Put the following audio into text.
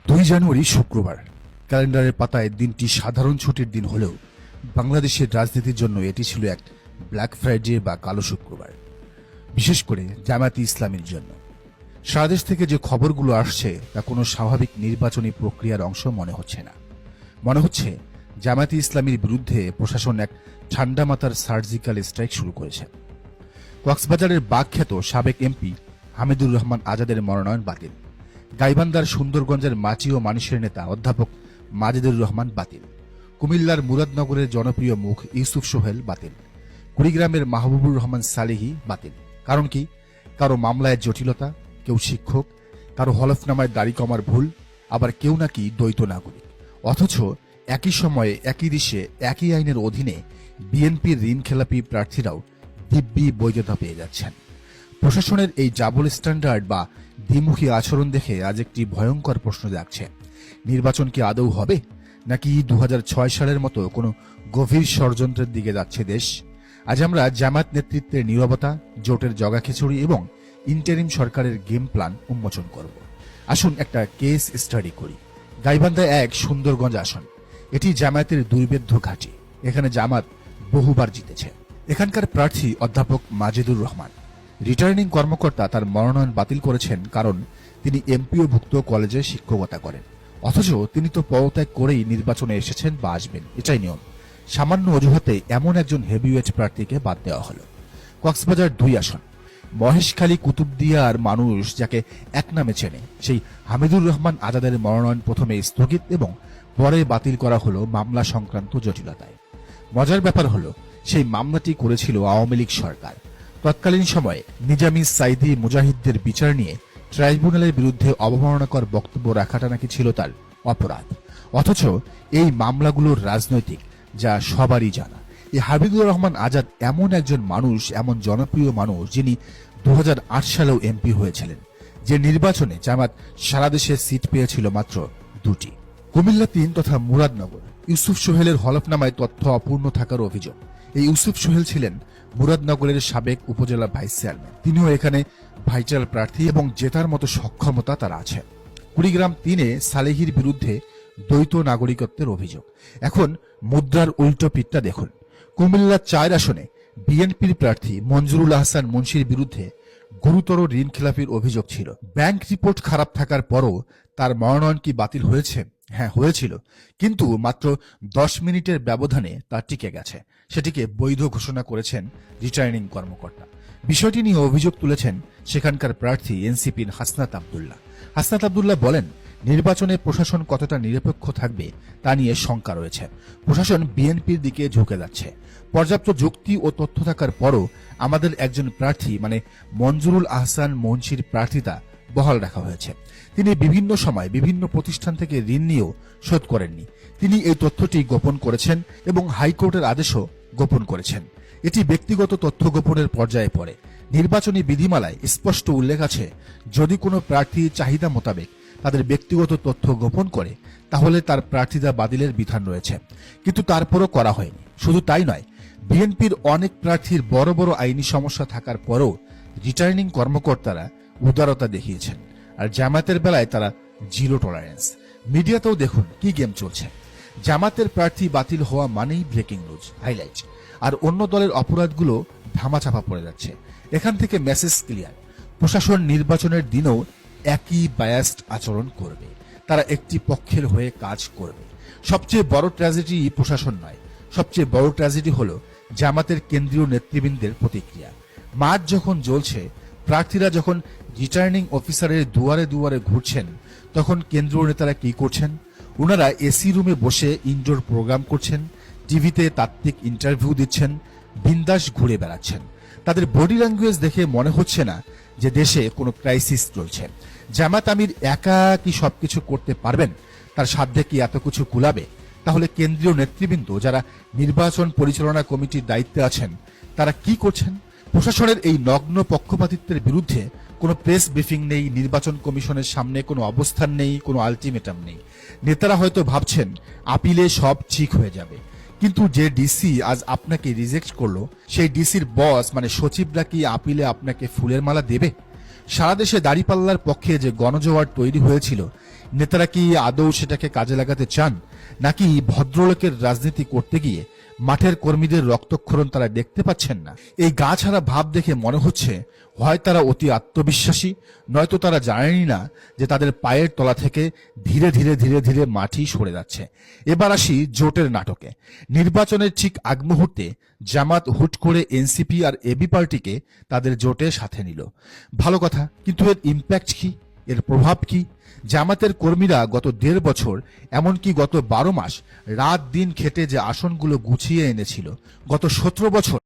2 জানুয়ারি শুক্রবার। ক্যালেন্ডারের পাতায় দিনটি সাধারণ ছুটির দিন হলেও বাংলাদেশের রাজনীতির জন্য এটি ছিল এক ব্ল্যাক ফ্রাইডে বা কালো শুক্রবার, বিশেষ করে জামায়াতে ইসলামীর জন্য। সারা দেশ থেকে যে খবরগুলো আসছে তা কোনো স্বাভাবিক নির্বাচনী প্রক্রিয়ার অংশ মনে হচ্ছে না। মনে হচ্ছে জামায়াতে ইসলামীর বিরুদ্ধে প্রশাসন এক ঠান্ডা মাথার সার্জিক্যাল স্ট্রাইক শুরু করেছে। কক্সবাজারের বাগখ্যাত সাবেক এমপি হামিদুর রহমান আজাদের মনোনয়ন বাতিল। গাইবান্ধার সুন্দরগঞ্জের মাছি ও মানুষের নেতা অধ্যাপক মাজেদুর রহমান বাতিল। কুমিল্লার মুরাদনগরের জনপ্রিয় মুখ ইউসুফ সোহেল বাতিল। কুড়িগ্রামের মাহবুবুর রহমান সালেহি বাতিল। কারণ কি? কারো মামলায় জটিলতা, কেউ শিক্ষক, কারো হলফনামায় দাড়ি কমার ভুল, আবার কেউ নাকি দ্বৈত নাগরিক। অথচ একই সময়ে একই দেশে একই আইনের অধীনে বিএনপির ঋণখেলাপি প্রার্থীরাও দিব্যি বৈধতা পেয়ে যাচ্ছেন। প্রশাসনের এই ডাবল স্ট্যান্ডার্ড বা দ্বিমুখী আচরণ দেখে আজ একটি ভয়ঙ্কর প্রশ্ন জাগছে। নির্বাচন কি আদৌ হবে, নাকি 2006 সালের মতো কোনো গভীর ষড়যন্ত্রের দিকে যাচ্ছে দেশ? আজ আমরা জামায়াত নেতৃত্বের নীরবতা, জোটের জগাখিচুড়ি এবং ইন্টারিম সরকারের গেম প্ল্যান উন্মোচন করব। আসুন একটা কেস স্টাডি করি। গাইবান্ধা 1 সুন্দরগঞ্জ আসন, এটি জামায়াতের দুর্ভেদ্য ঘাঁটি। এখানে জামাত বহুবার জিতেছে। এখানকার প্রার্থী অধ্যাপক মাজেদুর রহমান। রিটার্নিং কর্মকর্তা তার মনোনয়ন বাতিল করেছেন কারণ তিনি এমপিওভুক্ত কলেজে শিক্ষকতা করেন। অথচ তিনি তো পদত্যাগ করেই নির্বাচনে এসেছেন বা আসবেন, এটাই নিয়ম। সামান্য অজুহাতে এমন একজন হেভিওয়েট প্রার্থীকে বাদ দেওয়া হলো। কক্সবাজার 2 আসন, মহেশখালী কুতুবদিয়ার মানুষ যাকে এক নামে চেনে, সেই হামিদুর রহমান আজাদের মনোনয়ন প্রথমে স্থগিত এবং পরে বাতিল করা হলো মামলা সংক্রান্ত জটিলতায়। মজার ব্যাপার হলো সেই মামলাটি করেছিল আওয়ামী লীগ সরকার। তৎকালীন সময়ে নিজামী সাইদি মুজাহিদদের বিচার নিয়ে ট্রাইব্যুনালের বিরুদ্ধে অবমাননাকর বক্তব্য রাখাটা নাকি ছিল তার অপরাধ। অথচ এই মামলাগুলোর রাজনৈতিক, যা সবারই জানা। এই হামিদুর রহমান আজাদ এমন একজন মানুষ, এমন জনপ্রিয় মানুষ, যিনি 2008 সালেও এমপি হয়েছিলেন, যে নির্বাচনে জামাত সারা দেশে সিট পেয়েছিল মাত্র 2টি। কুমিল্লা 3 তথা মুরাদনগর, ইউসুফ সোহেলের হলফনামায় তথ্য অপূর্ণ থাকার অভিযোগ। এই ইউসুফ সোহেল ছিলেন মুরাদনগরের সাবেক উপজেলা ভাইস চেয়ারম্যান। তিনিও এখানে ভাইটাল প্রার্থী এবং জেতার মতো সক্ষমতা তার আছে। কুড়িগ্রাম 3-এ সালেহির বিরুদ্ধে দ্বৈত নাগরিকত্বের অভিযোগ। এখন মুদ্রার উল্টো পিঠটা দেখুন। কুমিল্লা 4 আসনে বিএনপির প্রার্থী মঞ্জুরুল আহসান মুন্সির বিরুদ্ধে গুরুতর ঋণ খেলাপির অভিযোগ ছিল। ব্যাংক রিপোর্ট খারাপ থাকার পরও তার মনোনয়ন কি বাতিল হয়েছে? হ্যাঁ, হয়েছিল, কিন্তু মাত্র 10 মিনিটের ব্যবধানে তা টিকে গেছে। সেটিকে বৈধ ঘোষণা করেছেন রিটার্নিং কর্মকর্তা। বিষয়টি নিয়ে অভিযোগ তুলেছেন সেখানকার প্রার্থী এনসিপির হাসনাত আব্দুল্লাহ। হাসনাত আব্দুল্লাহ বলেন, নির্বাচনে প্রশাসন কতটা নিরপেক্ষ থাকবে তা নিয়ে শঙ্কা রয়েছে। প্রশাসন বিএনপির দিকে ঝুঁকে যাচ্ছে। পর্যাপ্ত যুক্তি ও তথ্য থাকার পরও আমাদের একজন প্রার্থী মানে মঞ্জুরুল আহসান মুন্সির প্রার্থিতা বহাল রাখা হয়েছে। তিনি বিভিন্ন সময় বিভিন্ন প্রতিষ্ঠান থেকে ঋণ নিয়েও শোধ করেননি। তিনি এই তথ্যটি গোপন করেছেন এবং হাইকোর্টের আদেশও গোপন করেছেন। এটি ব্যক্তিগত তথ্য গোপনের পর্যায়ে পড়ে। নির্বাচনী বিধিমালায় স্পষ্ট উল্লেখ আছে, যদি কোনো প্রার্থী চাহিদা মোতাবেক তাদের ব্যক্তিগত তথ্য গোপন করে তাহলে তার প্রার্থিতা বাতিলের বিধান রয়েছে, কিন্তু তারপরও করা হয়নি। শুধু তাই নয়, বিএনপির অনেক প্রার্থীর বড় বড় আইনি সমস্যা থাকার পরও রিটার্নিং কর্মকর্তারা উদারতা দেখিয়েছেন, আর জামায়াতের বেলায় তারা জিরো টলারেন্স। মিডিয়াতেও দেখুন কি গেম চলছে। জামাতের প্রার্থী বাতিল হওয়া মানেই ব্রেকিং নিউজ, হাইলাইট, আর অন্য দলের অপরাধগুলো ধামাচাপা পড়ে যাচ্ছে। এখান থেকে মেসেজ ক্লিয়ার, প্রশাসন নির্বাচনের দিনেও একই বায়াসড আচরণ করবে। তারা একটি পক্ষের হয়ে কাজ করবে। সবচেয়ে বড় ট্র্যাজেডি প্রশাসন নয়, সবচেয়ে বড় ট্র্যাজেডি হলো জামাতের কেন্দ্রীয় নেতৃবৃন্দের প্রতিক্রিয়া। মাঠ যখন জ্বলছে, প্রার্থীরা যখন রিটার্নিং অফিসারের দুয়ারে দুয়ারে ঘুরছেন, তখন কেন্দ্রীয় নেতারা কি করছেন? ওনারা এসি রুমে বসে ইনডোর প্রোগ্রাম করছেন, টিভিতে তাত্ত্বিক ইন্টারভিউ দিচ্ছেন, বিন্দাস ঘুরে বেড়াচ্ছেন। তাদের বডি ল্যাঙ্গুয়েজ দেখে মনে হচ্ছে না যে দেশে কোনো ক্রাইসিস চলছে। জামাত আমির একা কি সবকিছু করতে পারবেন? তার সাধ্যে কি এত কিছু কুলাবে? তাহলে কেন্দ্রীয় নেতৃবৃন্দ যারা নির্বাচন পরিচালনা কমিটির দায়িত্বে আছেন, তারা কি করছেন? প্রশাসনের এই নগ্ন পক্ষপাতিত্বের বিরুদ্ধে কোনো প্রেস ব্রিফিং নেই, নির্বাচন কমিশনের সামনে কোনো অবস্থান নেই, কোনো আলটিমেটাম নেই। নেতারা হয়তো ভাবছেন আপিলে সব ঠিক হয়ে যাবে, কিন্তু যে ডিসি আজ আপনাকে রিজেক্ট করলো, সেই ডিসির বস মানে সচিবরা কি আপিলে আপনাকে ফুলের মালা দেবে? সারা দেশে দাঁড়িপাল্লার পক্ষে যে গণজোয়ার তৈরি হয়েছিল, নেতারা কি আদৌ সেটাকে কাজে লাগাতে চান, নাকি ভদ্রলোকের রাজনীতি করতে গিয়ে মাঠের কর্মীদের রক্তক্ষরণ তারা দেখতে পাচ্ছেন না? এই গা ছাড়া ভাব দেখে মনে হচ্ছে হয় তারা অতি আত্মবিশ্বাসী, নয়তো তারা জানেনই না যে তাদের পায়ের তলা থেকে ধীরে ধীরে ধীরে ধীরে মাটি সরে যাচ্ছে। এবার আসি জোটের নাটকে। নির্বাচনের ঠিক আগ মুহূর্তে জামাত হুট করে এনসিপি আর এবি পার্টিকে তাদের জোটে সাথে নিল। ভালো কথা, কিন্তু এর ইম্প্যাক্ট কি, এর প্রভাব কি? জামাতের কর্মীরা গত 1.5 বছর, এমনকি গত 12 মাস রাত দিন খেটে যে আসনগুলো গুছিয়ে এনেছিল, গত 17 বছর